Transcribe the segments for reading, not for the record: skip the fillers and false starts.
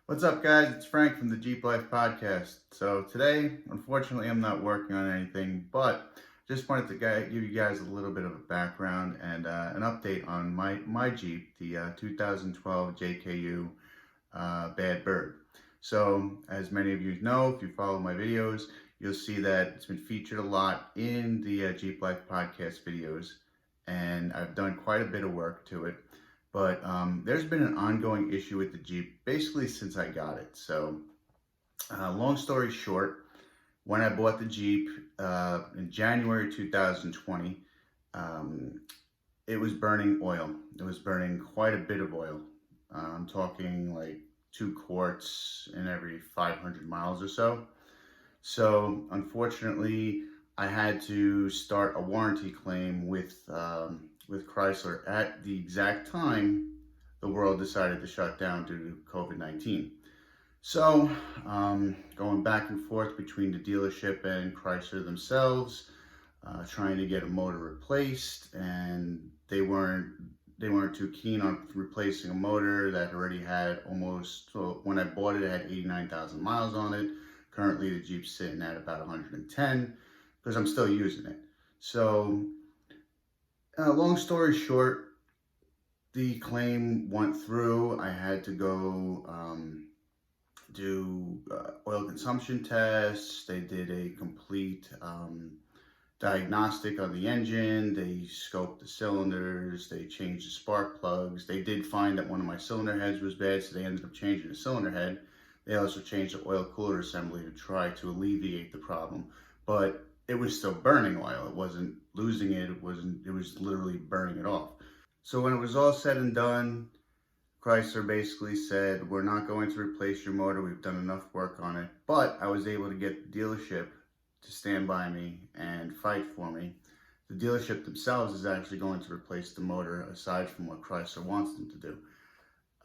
What's up, guys? It's Frank from the Jeep Life Podcast. So today, unfortunately, I'm not working on anything, but just wanted to give you guys a little bit of a background and an update on my Jeep, the 2012 JKU Bad Bird. So, as many of you know, if you follow my videos, you'll see that it's been featured a lot in the Jeep Life Podcast videos, and I've done quite a bit of work to it. But there's been an ongoing issue with the Jeep basically since I got it. So long story short, when I bought the Jeep in January 2020, it was burning oil. It was burning quite a bit of oil. I'm talking like 2 quarts in every 500 miles or so. So unfortunately, I had to start a warranty claim with Chrysler at the exact time the world decided to shut down due to COVID-19. So going back and forth between the dealership and Chrysler themselves, trying to get a motor replaced, and they weren't too keen on replacing a motor that already had when I bought it, it had 89,000 miles on it. Currently the Jeep's sitting at about 110 because I'm still using it. So long story short, the claim went through. I had to go do oil consumption tests. They did a complete diagnostic on the engine. They scoped the cylinders. They changed the spark plugs. They did find that one of my cylinder heads was bad, so they ended up changing the cylinder head. They also changed the oil cooler assembly to try to alleviate the problem, but it was still burning oil. It wasn't losing it. It was literally burning it off. So when it was all said and done, Chrysler basically said, we're not going to replace your motor. We've done enough work on it. But I was able to get the dealership to stand by me and fight for me. The dealership themselves is actually going to replace the motor aside from what Chrysler wants them to do.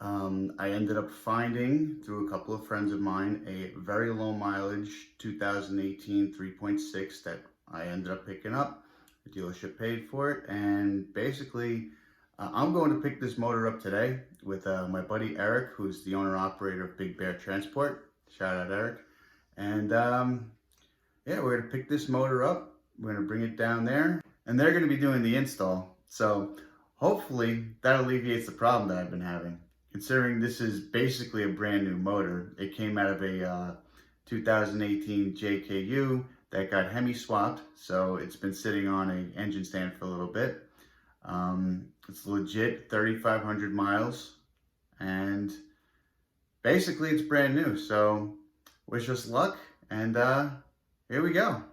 I ended up finding, through a couple of friends of mine, a very low mileage 2018 3.6 that I ended up picking up. The dealership paid for it, and basically I'm going to pick this motor up today with my buddy Eric, who's the owner-operator of Big Bear Transport. Shout out Eric. And yeah, we're going to pick this motor up. We're going to bring it down there, and they're going to be doing the install. So hopefully that alleviates the problem that I've been having. Considering this is basically a brand new motor. It came out of a 2018 JKU that got Hemi swapped, so it's been sitting on an engine stand for a little bit. It's legit 3,500 miles, and basically it's brand new. So wish us luck, and here we go.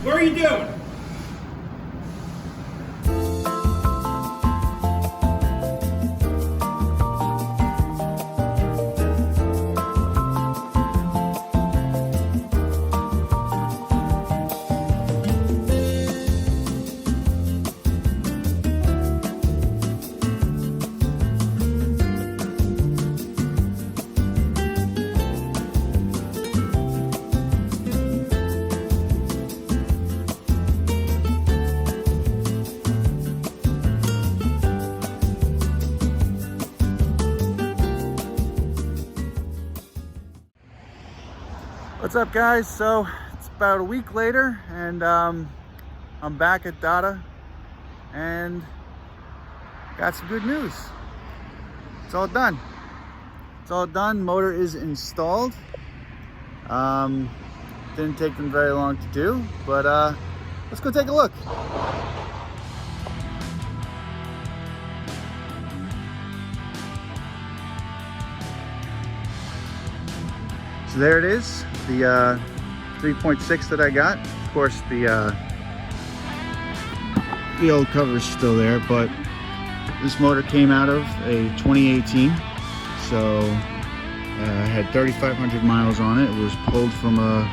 What are you doing? What's up, guys? So it's about a week later, and I'm back at Dada and got some good news. It's all done. It's all done. Motor is installed. Didn't take them very long to do, but let's go take a look. So there it is, the 3.6 that I got. Of course, the old cover is still there, but this motor came out of a 2018. So I had 3,500 miles on it. It was pulled from a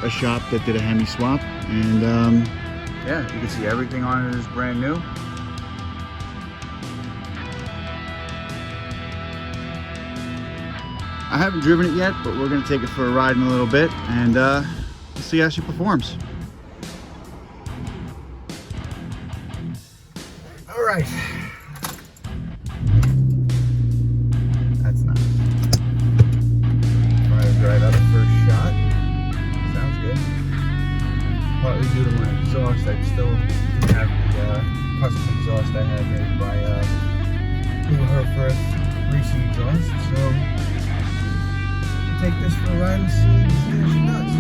shop that did a Hemi swap, and yeah, you can see everything on it is brand new. I haven't driven it yet, but we're going to take it for a ride in a little bit, and see how she performs. All right. That's nice. Drive right out of first shot. Sounds good. Partly due to my exhaust, I still do have the custom exhaust I had made by her first recent exhaust, so take this for a ride and see how she does.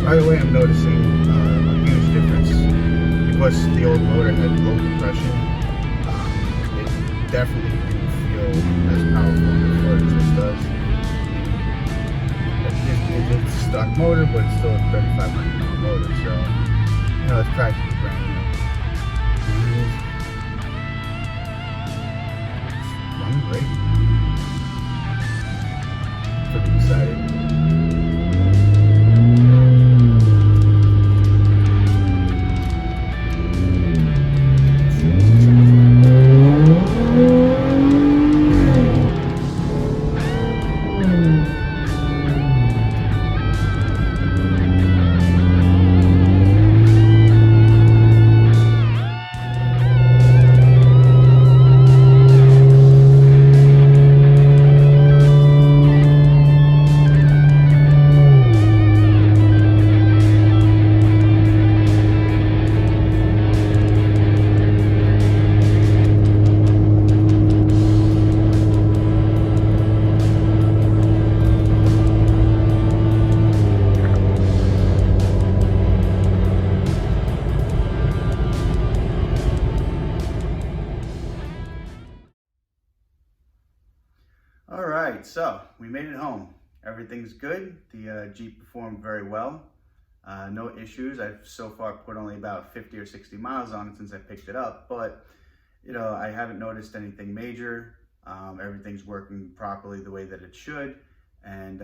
By the way, I'm noticing a huge difference. Because the old motor had low compression, it definitely didn't feel as powerful before as this does. It's a stock motor, but it's still a 3,500 motor, so you know, it's practically brand new. It's running great. Pretty excited. Alright, so we made it home. Everything's good. The Jeep performed very well. No issues. I've so far put only about 50 or 60 miles on it since I picked it up, but you know, I haven't noticed anything major. Everything's working properly the way that it should, and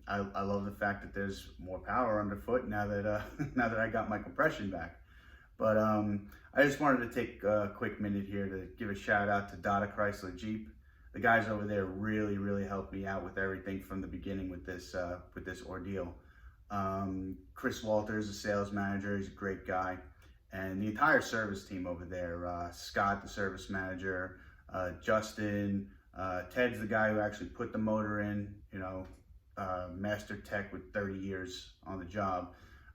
I love the fact that there's more power underfoot now that now that I got my compression back. But I just wanted to take a quick minute here to give a shout out to Dada Chrysler Jeep. The guys over there really helped me out with everything from the beginning with this ordeal. Chris Walters, the sales manager, he's a great guy. And the entire service team over there, Scott, the service manager, Justin, Ted's the guy who actually put the motor in, you know, master tech with 30 years on the job.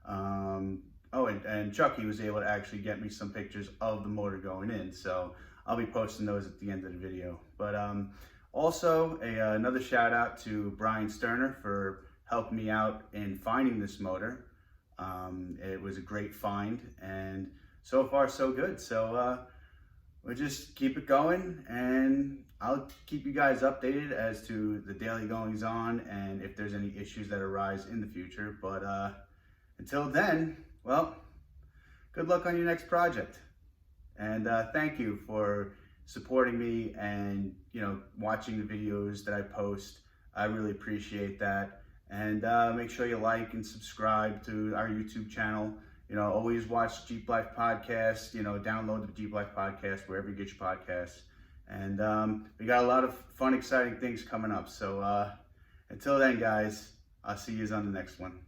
Oh, and Chucky was able to actually get me some pictures of the motor going in. So I'll be posting those at the end of the video. But also another shout out to Brian Sterner for helping me out in finding this motor. It was a great find, and so far so good. So we'll just keep it going, and I'll keep you guys updated as to the daily goings on and if there's any issues that arise in the future. But until then, well, good luck on your next project. And thank you for supporting me and, you know, watching the videos that I post. I really appreciate that. And make sure you like and subscribe to our YouTube channel. You know, always watch Jeep Life Podcast. You know, download the Jeep Life Podcast wherever you get your podcasts. And we got a lot of fun, exciting things coming up. So until then, guys, I'll see you on the next one.